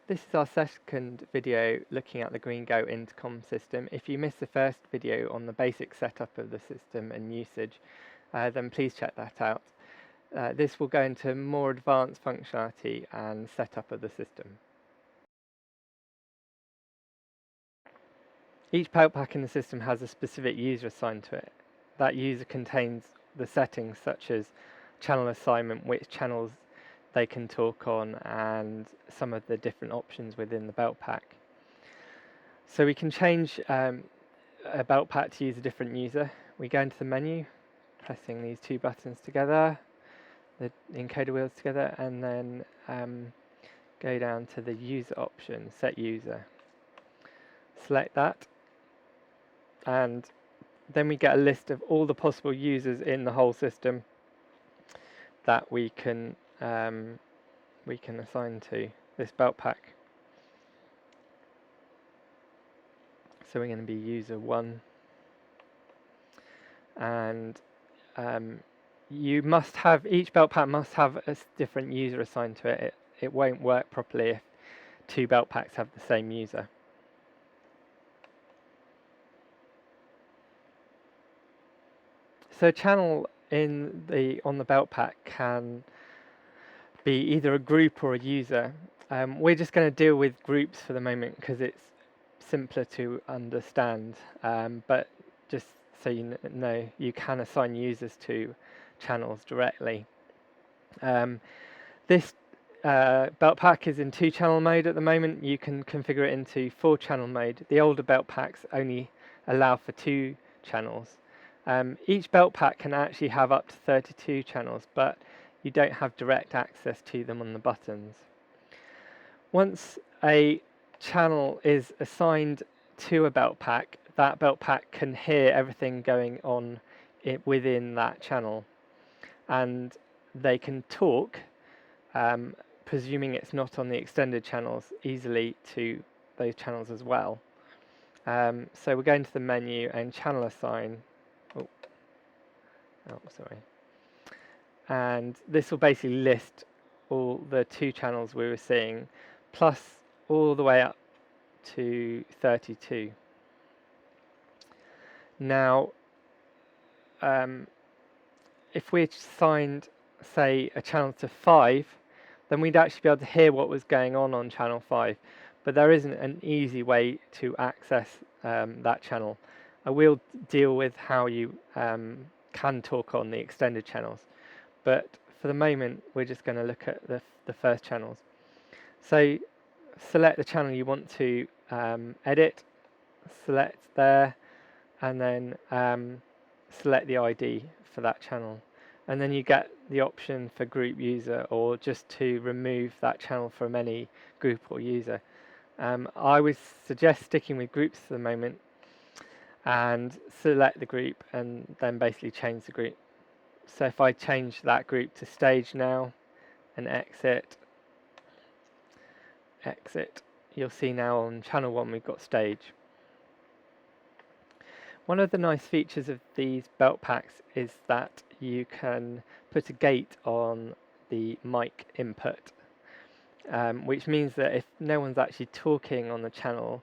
This is our second video looking at the GreenGo intercom system. If you missed the first video on the basic setup of the system and usage, then please check that out. This will go into more advanced functionality and setup of the system. Each belt pack in the system has a specific user assigned to it. That user contains the settings such as channel assignment, which channels they can talk on, and some of the different options within the belt pack. So we can change a belt pack to use a different user. We go into the menu, pressing these two buttons together, the encoder wheels together, and then go down to the user option, set user. Select that, and then we get a list of all the possible users in the whole system that we can assign to this belt pack. So we're going to be user 1, and each belt pack must have a different user assigned to it. It won't work properly if two belt packs have the same user. So a channel on the belt pack can be either a group or a user. We're just going to deal with groups for the moment because it's simpler to understand, but just so you know, you can assign users to channels directly. This belt pack is in 2-channel mode at the moment. You can configure it into 4-channel mode. The older belt packs only allow for 2 channels. Each belt pack can actually have up to 32 channels, but you don't have direct access to them on the buttons. Once a channel is assigned to a belt pack, that belt pack can hear everything going on within that channel, and they can talk, presuming it's not on the extended channels, easily to those channels as well. So we're going to the menu and channel assign. Sorry. And this will basically list all the 2 channels we were seeing, plus all the way up to 32. Now, if we assigned, say, a channel to 5, then we'd actually be able to hear what was going on channel 5, but there isn't an easy way to access that channel. I will deal with how you can talk on the extended channels, but for the moment we're just going to look at the first channels. So select the channel you want to edit, select there, and then select the ID for that channel, and then you get the option for group user or just to remove that channel from any group or user. I would suggest sticking with groups for the moment and select the group and then basically change the group. So if I change that group to stage now and exit, you'll see now on channel 1 we've got stage. One of the nice features of these belt packs is that you can put a gate on the mic input, which means that if no one's actually talking on the channel,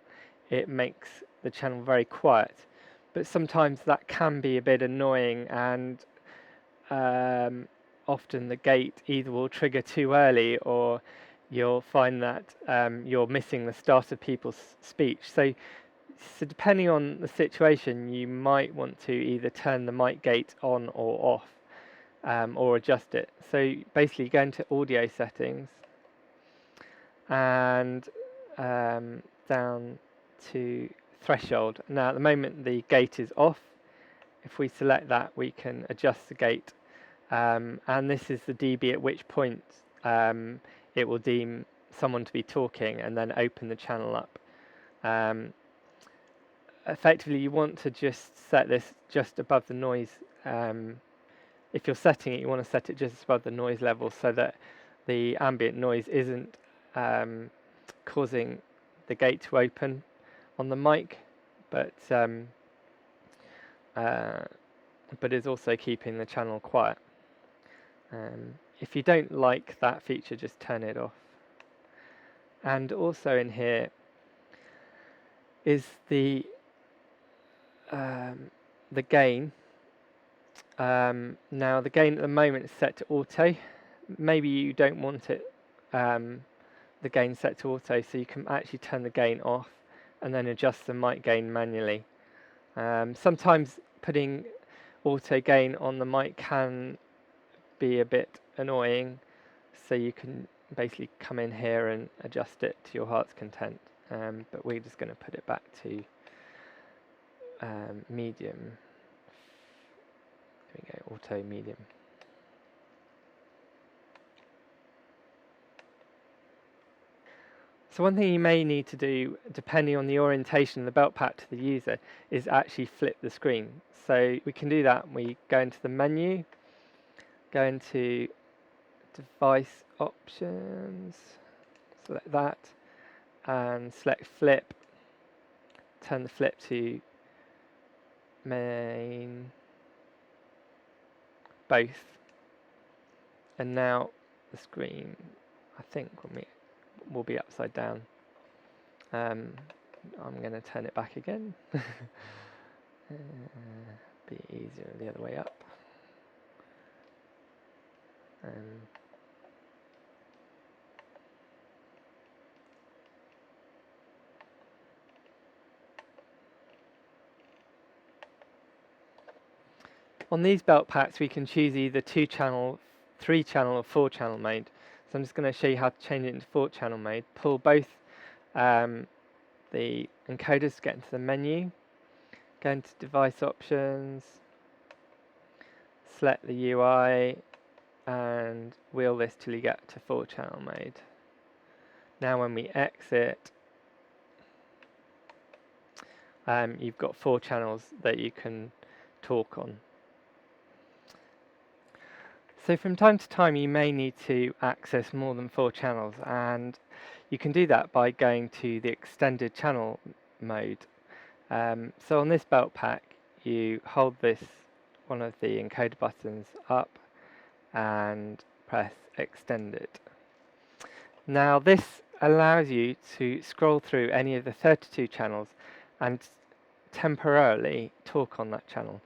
it makes the channel very quiet. But sometimes that can be a bit annoying, and often the gate either will trigger too early or you'll find that you're missing the start of people's speech. So depending on the situation, you might want to either turn the mic gate on or off, or adjust it. So basically go into audio settings and down to threshold. Now at the moment the gate is off. If we select that, we can adjust the gate, and this is the dB at which point it will deem someone to be talking and then open the channel up. Effectively you want to just set this just above the noise. If you're setting it, you want to set it just above the noise level so that the ambient noise isn't causing the gate to open on the mic, but is also keeping the channel quiet. If you don't like that feature, just turn it off. And also in here is the gain. Now the gain at the moment is set to auto. Maybe you don't want it the gain set to auto, so you can actually turn the gain off and then adjust the mic gain manually. Sometimes putting auto gain on the mic can be a bit annoying, so you can basically come in here and adjust it to your heart's content, but we're just going to put it back to medium. There we go, auto medium. So one thing you may need to do, depending on the orientation of the belt pack to the user, is actually flip the screen. So we can do that. We go into the menu, go into device options, select that, and select flip. Turn the flip to main, both, and now the screen, I think, will be upside down. I'm going to turn it back again. Be easier the other way up. On these belt packs we can choose either 2-channel, 3-channel or 4-channel mode. So I'm just going to show you how to change it into 4-channel mode. Pull both the encoders to get into the menu, go into device options, select the UI and wheel this till you get to 4-channel mode. Now when we exit, you've got 4 channels that you can talk on. So from time to time you may need to access more than 4 channels, and you can do that by going to the extended channel mode. So on this belt pack you hold one of the encoder buttons up and press extended. Now this allows you to scroll through any of the 32 channels and temporarily talk on that channel.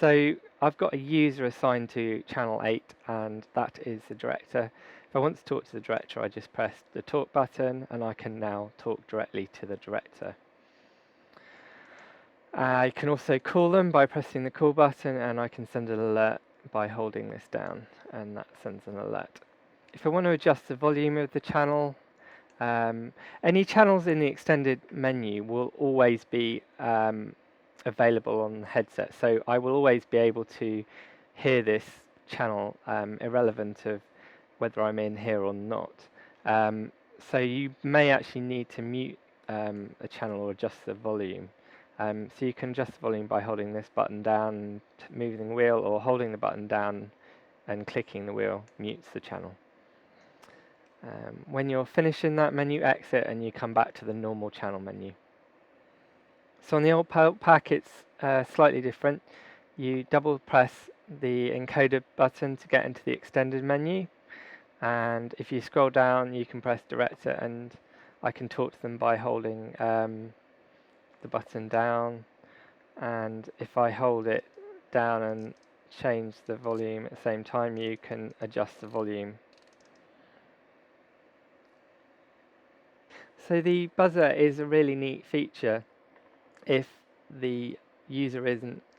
So I've got a user assigned to channel 8 and that is the director. If I want to talk to the director, I just press the talk button and I can now talk directly to the director. I can also call them by pressing the call button, and I can send an alert by holding this down, and that sends an alert. If I want to adjust the volume of the channel, any channels in the extended menu will always be available on the headset, so I will always be able to hear this channel irrelevant of whether I'm in here or not. So you may actually need to mute a channel or adjust the volume. So you can adjust the volume by holding this button down, moving the wheel, or holding the button down and clicking the wheel mutes the channel. When you're finishing that menu, exit and you come back to the normal channel menu. So on the old pack it's slightly different. You double press the encoder button to get into the extended menu, and if you scroll down you can press director, and I can talk to them by holding the button down, and if I hold it down and change the volume at the same time, you can adjust the volume. So the buzzer is a really neat feature if the user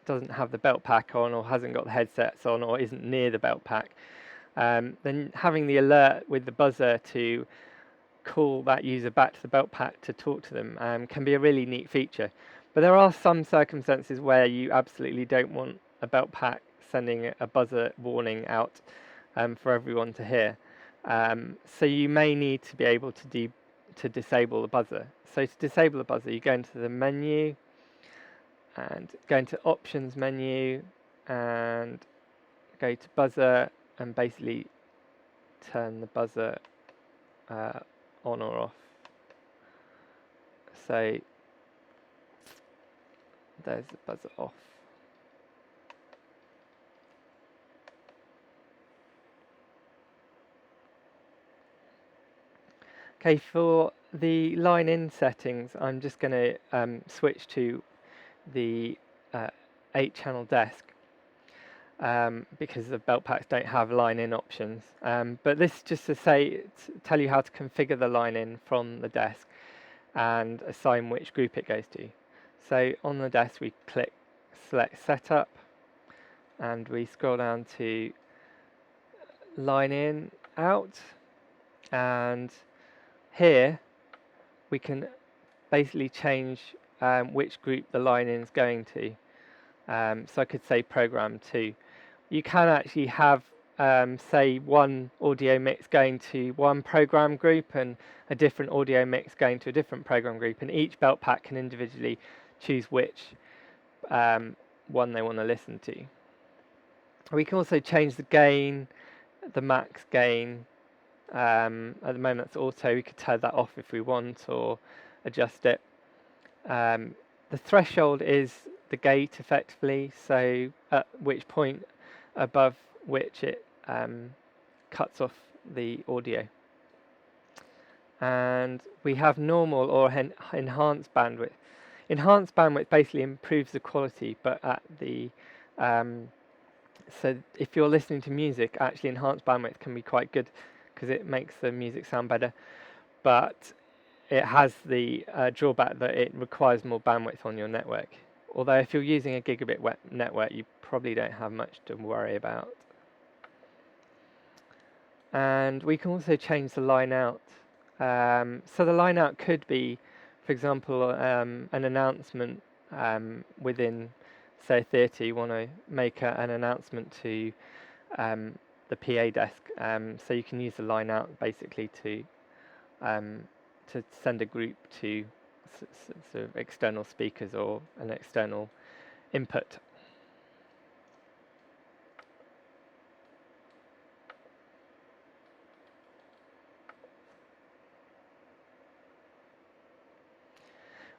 doesn't have the belt pack on, or hasn't got the headsets on, or isn't near the belt pack. Then having the alert with the buzzer to call that user back to the belt pack to talk to them can be a really neat feature. But there are some circumstances where you absolutely don't want a belt pack sending a buzzer warning out for everyone to hear. So you may need to be able to disable the buzzer. So to disable the buzzer, you go into the menu and go into options menu and go to buzzer and basically turn the buzzer on or off. So there's the buzzer off. Okay, for the line in settings, I'm just going to switch to the 8-channel desk because the belt packs don't have line in options. But this is just to tell you how to configure the line in from the desk and assign which group it goes to. So on the desk we select setup and we scroll down to line in out, and here we can basically change which group the line in is going to. So I could say program 2. You can actually have say one audio mix going to one program group and a different audio mix going to a different program group, and each belt pack can individually choose which one they want to listen to. We can also change the gain, the max gain. At the moment it's auto. We could turn that off if we want or adjust it. The threshold is the gate effectively, so at which point above which it cuts off the audio. And we have normal or enhanced bandwidth. Enhanced bandwidth basically improves the quality, but at the so if you're listening to music, actually enhanced bandwidth can be quite good because it makes the music sound better, but it has the drawback that it requires more bandwidth on your network. Although if you're using a gigabit network, you probably don't have much to worry about. And we can also change the line out. So the line out could be, for example, an announcement within, say, a theatre. You want to make an announcement to the PA desk, so you can use the line out basically to send a group to sort of external speakers or an external input.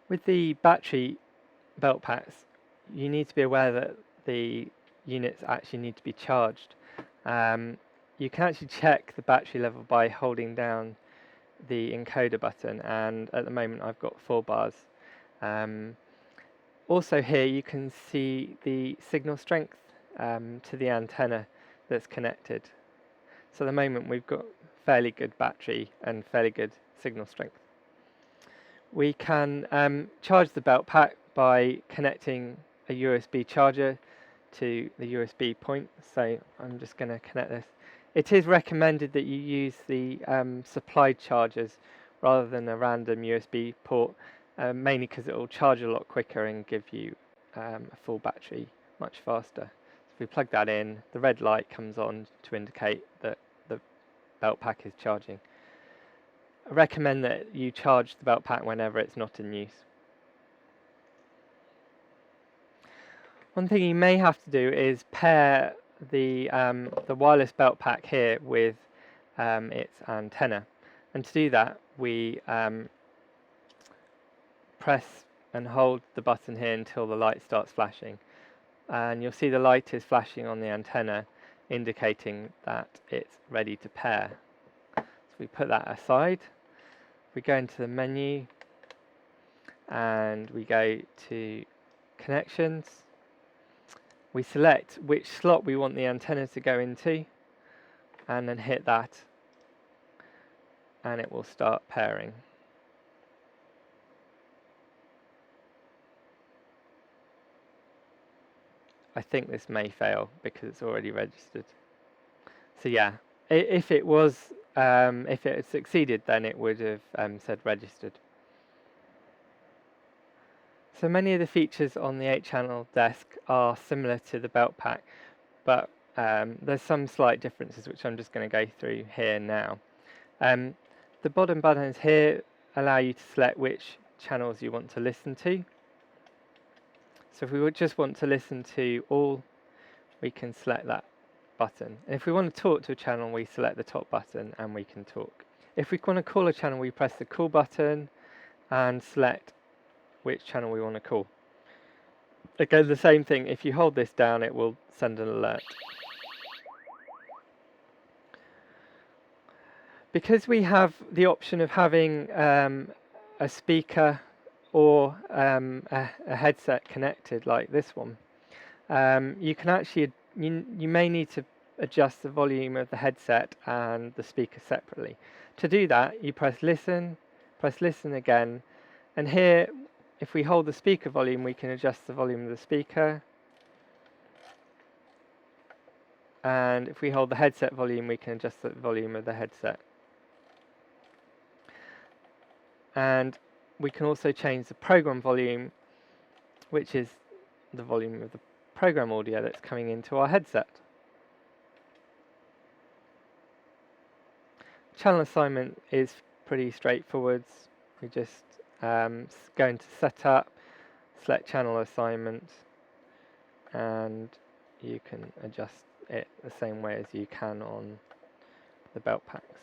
With the battery belt packs, you need to be aware that the units actually need to be charged. You can actually check the battery level by holding down the encoder button, and at the moment I've got 4 bars. Also here you can see the signal strength to the antenna that's connected. So at the moment we've got fairly good battery and fairly good signal strength. We can charge the belt pack by connecting a USB charger to the USB point. So I'm just going to connect this. It is recommended that you use the supplied chargers rather than a random USB port, mainly because it will charge a lot quicker and give you a full battery much faster. So if we plug that in, the red light comes on to indicate that the belt pack is charging. I recommend that you charge the belt pack whenever it's not in use. One thing you may have to do is pair the wireless belt pack here with its antenna, and to do that we press and hold the button here until the light starts flashing, and you'll see the light is flashing on the antenna indicating that it's ready to pair. So we put that aside. We go into the menu and we go to connections. We select which slot we want the antenna to go into and then hit that, and it will start pairing. I think this may fail because it's already registered. So yeah, if it had succeeded, then it would have said registered. So many of the features on the 8-channel desk are similar to the belt pack, but there's some slight differences which I'm just going to go through here now. The bottom buttons here allow you to select which channels you want to listen to. So if we would just want to listen to all, we can select that button. And if we want to talk to a channel, we select the top button and we can talk. If we want to call a channel, we press the call button and select which channel we want to call. Again, the same thing, if you hold this down, it will send an alert. Because we have the option of having a speaker or a headset connected like this one, you can actually, you may need to adjust the volume of the headset and the speaker separately. To do that, you press listen again, and here, if we hold the speaker volume, we can adjust the volume of the speaker. And if we hold the headset volume, we can adjust the volume of the headset. And we can also change the program volume, which is the volume of the program audio that's coming into our headset. Channel assignment is pretty straightforward. We just go into setup, select channel assignment, and you can adjust it the same way as you can on the belt packs.